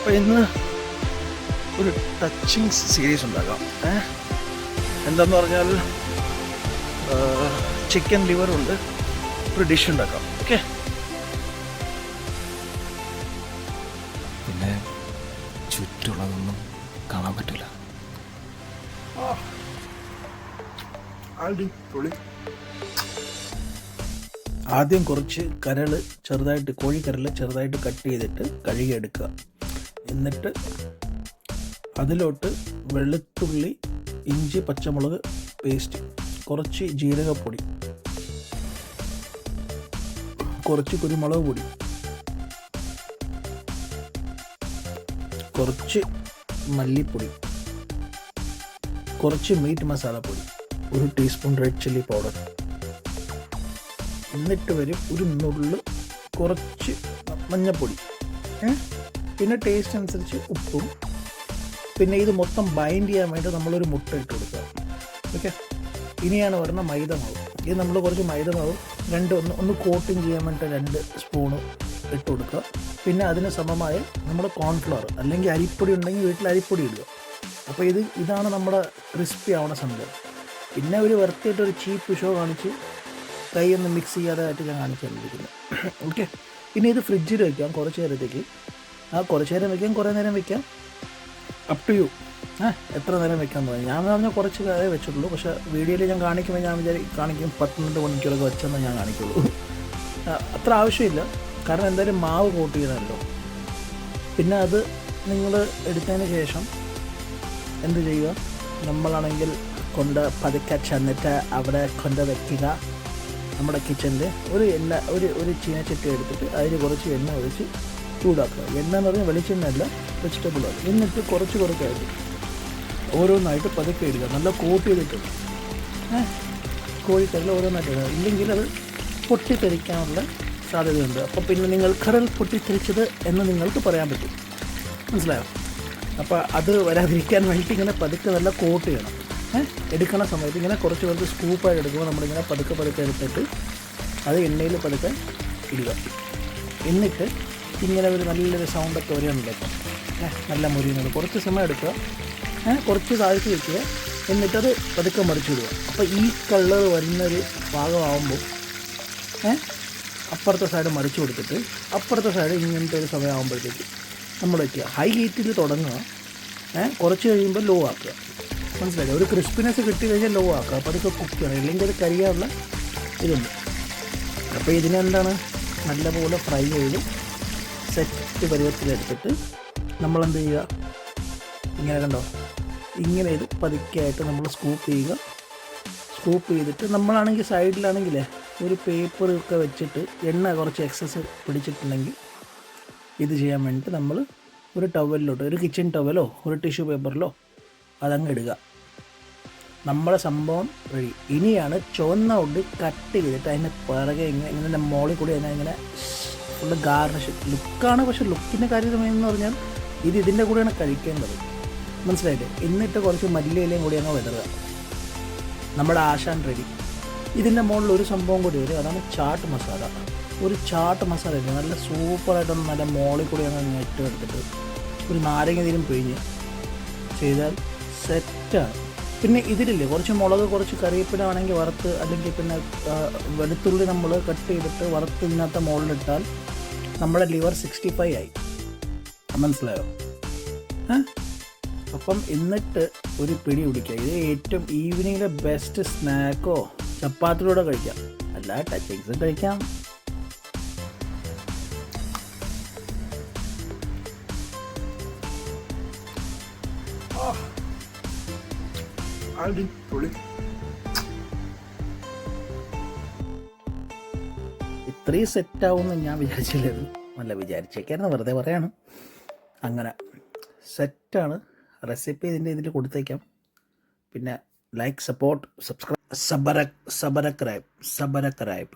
അപ്പോൾ ഇന്ന് ഒരു ടച്ചിങ് സീരീസ് ഉണ്ടാക്കാം. എന്താന്ന് പറഞ്ഞാൽ ചിക്കൻ ലിവറുണ്ട്, ഒരു ഡിഷ് ഉണ്ടാക്കാം. ഓക്കെ, പിന്നെ ചുറ്റുള്ളതൊന്നും കാണാൻ പറ്റില്ല. ആദ്യം കുറച്ച് കരള് ചെറുതായിട്ട്, കോഴിക്കരള് ചെറുതായിട്ട് കട്ട് ചെയ്തിട്ട് കഴുകിയെടുക്കുക. എന്നിട്ട് അതിലോട്ട് വെളുത്തുള്ളി, ഇഞ്ചി, പച്ചമുളക് പേസ്റ്റ്, കുറച്ച് ജീരകപ്പൊടി, കുറച്ച് കുരുമുളക് പൊടി, കുറച്ച് മല്ലിപ്പൊടി, കുറച്ച് മീറ്റ് മസാലപ്പൊടി, 1 ടീസ്പൂൺ റെഡ് ചില്ലി പൗഡർ, എന്നിട്ട് വരും ഒരു നുള്ള് കുറച്ച് മഞ്ഞൾപ്പൊടി, പിന്നെ ടേസ്റ്റ് അനുസരിച്ച് ഉപ്പും. പിന്നെ ഇത് മൊത്തം ബൈൻഡ് ചെയ്യാൻ വേണ്ടി നമ്മളൊരു മുട്ട ഇട്ട് കൊടുക്കുക. ഓക്കെ, ഇനിയാണ് വരുന്ന മൈദമാവ്. ഇത് നമ്മൾ കുറച്ച് മൈദമാവ് ഒന്ന് കോട്ടിങ് ചെയ്യാൻ വേണ്ടി 2 സ്പൂണ് ഇട്ട് കൊടുക്കുക. പിന്നെ അതിന് സമമായ നമ്മുടെ കോൺഫ്ലവർ അല്ലെങ്കിൽ അരിപ്പൊടി ഉണ്ടെങ്കിൽ വീട്ടിൽ അരിപ്പൊടി ഇടുക. അപ്പോൾ ഇതാണ് നമ്മുടെ ക്രിസ്പി ആവുന്ന സംഭവം. പിന്നെ ഒരു വൃത്തിയായിട്ടൊരു ചീപ്പ് ഷോ കാണിച്ച് കൈയൊന്നും മിക്സ് ചെയ്യാതായിട്ട് ഞാൻ കാണിച്ചു തന്നിരിക്കുന്നത്. ഓക്കെ, പിന്നെ ഇത് ഫ്രിഡ്ജിൽ വയ്ക്കാം കുറച്ച് നേരത്തേക്ക്. കുറച്ച് നേരം വയ്ക്കാം, കുറേ നേരം വയ്ക്കാം, അപ് ടു യു. എത്ര നേരം വെക്കാമെന്ന് പറഞ്ഞു. ഞാൻ പറഞ്ഞാൽ കുറച്ച് കാലേ വെച്ചിട്ടുള്ളൂ. പക്ഷേ വീഡിയോയിൽ ഞാൻ കാണിക്കുമ്പോൾ ഞാൻ കാണിക്കും 12 മണിക്കൂറൊക്കെ വെച്ചെന്ന് ഞാൻ കാണിക്കുള്ളൂ. അത്ര ആവശ്യമില്ല, കാരണം എന്തായാലും മാവ് കോട്ട് ചെയ്യണമല്ലോ. പിന്നെ അത് നിങ്ങൾ എടുത്തതിന് ശേഷം എന്ത് ചെയ്യുക, നമ്മളാണെങ്കിൽ പതുക്കെ ചെന്നിട്ട് അവിടെ കൊണ്ട് വയ്ക്കുക. നമ്മുടെ കിച്ചണിൽ ഒരു ചീനച്ചട്ടി എടുത്തിട്ട് അതിൽ കുറച്ച് എണ്ണ ഒഴിച്ച് ചൂടാക്കുക. എണ്ണ എന്ന് പറഞ്ഞാൽ വെളിച്ചെണ്ണയല്ല, വെജിറ്റബിൾ ഓയിൽ. എന്നിട്ട് കുറച്ചായിട്ട് ഓരോന്നായിട്ട് പതുക്കെ ഇടുക. നല്ല കോട്ട് ചെയ്തിട്ട് കോഴിക്കറിൽ ഓരോന്നായിട്ട് ഇടുക. ഇല്ലെങ്കിൽ അത് പൊട്ടിത്തെറിക്കാനുള്ള സാധ്യതയുണ്ട്. അപ്പോൾ പിന്നെ നിങ്ങൾ കടൽ പൊട്ടിത്തെറിച്ചത് എന്ന് നിങ്ങൾക്ക് പറയാൻ പറ്റും. മനസ്സിലായോ? അപ്പോൾ അത് വരാതിരിക്കാൻ വേണ്ടിയിട്ട് ഇങ്ങനെ പതുക്കെ നല്ല കോട്ട് ചെയ്യണം. എടുക്കണ സമയത്ത് ഇങ്ങനെ കുറച്ച് സ്കൂപ്പായിട്ട് എടുക്കുമ്പോൾ നമ്മളിങ്ങനെ പതുക്കെ എടുത്തിട്ട് അത് എണ്ണയിൽ പതുക്കെ ഇടുക. എന്നിട്ട് ഇങ്ങനെ ഒരു നല്ലൊരു സൗണ്ടൊക്കെ വരികയാണല്ലോ. നല്ല മുരിയുന്നത് കുറച്ച് സമയം എടുക്കുക, കുറച്ച് താഴ്ത്തി വയ്ക്കുക. എന്നിട്ടത് പതുക്കെ മറിച്ചിടുക. അപ്പോൾ ഈ കളർ വരുന്നൊരു ഭാഗമാകുമ്പോൾ അപ്പുറത്തെ സൈഡ് മറിച്ച് കൊടുത്തിട്ട് അപ്പുറത്തെ സൈഡ് ഇങ്ങനത്തെ ഒരു സമയമാകുമ്പോഴത്തേക്ക് നമ്മൾ വയ്ക്കുക. ഹൈ ഹീറ്റിൽ തുടങ്ങുക, കുറച്ച് കഴിയുമ്പോൾ ലോ ആക്കുക. മനസ്സിലായില്ലേ? ഒരു ക്രിസ്പിനെസ് കിട്ടി കഴിഞ്ഞാൽ ലോ ആക്കുക. അപ്പോൾ അതൊക്കെ കുക്ക് ചെയ്യണം, ഇല്ലെങ്കിൽ അത് കരിയാനുള്ള ഇതുണ്ട്. അപ്പോൾ ഇതിനെന്താണ് നല്ലപോലെ ഫ്രൈ ചെയ്ത് സെറ്റ് പരുവത്തിലെടുത്തിട്ട് നമ്മളെന്ത് ചെയ്യുക, ഇങ്ങനെ കണ്ടോ, ഇങ്ങനെ ഇത് പതുക്കെയായിട്ട് നമ്മൾ സ്കൂപ്പ് ചെയ്യുക. സ്കൂപ്പ് ചെയ്തിട്ട് നമ്മളാണെങ്കിൽ സൈഡിലാണെങ്കിലേ ഒരു പേപ്പറൊക്കെ വെച്ചിട്ട് എണ്ണ കുറച്ച് എക്സസ് പിടിച്ചിട്ടുണ്ടെങ്കിൽ ഇത് ചെയ്യാൻ വേണ്ടിയിട്ട് നമ്മൾ ഒരു ടവലിലോട്ട്, ഒരു കിച്ചൺ ടവലോ ഒരു ടിഷ്യൂ പേപ്പറിലോ അതങ്ങ് ഇടുക. നമ്മളെ സംഭവം റെഡി. ഇനിയാണ് ചുവന്ന ഉള്ളി കട്ട് ചെയ്തിട്ട് അതിൻ്റെ പിറകെ ഇങ്ങനെ മോളിൽ കൂടി അതിനെ ഫുള്ള് ഗാർണിഷ് ലുക്കാണ്. പക്ഷേ ലുക്കിൻ്റെ കാര്യം എന്ന് പറഞ്ഞാൽ ഇതിൻ്റെ കൂടെയാണ് കഴിക്കേണ്ടത്. മനസ്സിലായില്ലേ? എന്നിട്ട് കുറച്ച് മല്ലിയിലയും കൂടി അങ്ങ് വിതറുക. നമ്മുടെ ആശാൻ റെഡി. ഇതിൻ്റെ മുകളിൽ ഒരു സംഭവം കൂടി വരും, അതാണ് ചാട്ട് മസാല. ഒരു ചാട്ട് മസാല ഇല്ല, നല്ല സൂപ്പറായിട്ടൊന്ന് നല്ല മോളിൽ കൂടി അങ്ങ് ഇട്ട് എടുത്തിട്ട് ഒരു നാരങ്ങ നീരും പിഴിഞ്ഞ് ചെയ്താൽ സെറ്റാണ്. പിന്നെ ഇതിലില്ലേ കുറച്ച് മുളക്, കുറച്ച് കറിവേപ്പില ആണെങ്കിൽ വറുത്ത്, അല്ലെങ്കിൽ പിന്നെ വെളുത്തുള്ളി നമ്മൾ കട്ട് ചെയ്തിട്ട് വറുത്ത് ഇതിനകത്ത് മുകളിലിട്ടാൽ നമ്മുടെ ലിവർ 65 ആയി. മനസ്സിലായോ? അപ്പം എന്നിട്ട് ഒരു പിടി പിടിക്കുക. ഇത് ഏറ്റവും ഈവനിങ്ങിലെ ബെസ്റ്റ് സ്നാക്കോ ചപ്പാത്തിലൂടെ കഴിക്കാം, അല്ല ടച്ചിങ്സും കഴിക്കാം. ഇത്രയും സെറ്റാവുമെന്ന് ഞാൻ വിചാരിച്ചില്ലായിരുന്നു. നല്ല വിചാരിച്ചേക്കായിരുന്നു, വെറുതെ പറയാണ്. അങ്ങനെ സെറ്റാണ് റെസിപ്പി. ഇതിൽ കൊടുത്തേക്കാം. പിന്നെ ലൈക്ക്, സപ്പോർട്ട്, സബ്സ്ക്രൈബ്, സബരക്രൈബ്.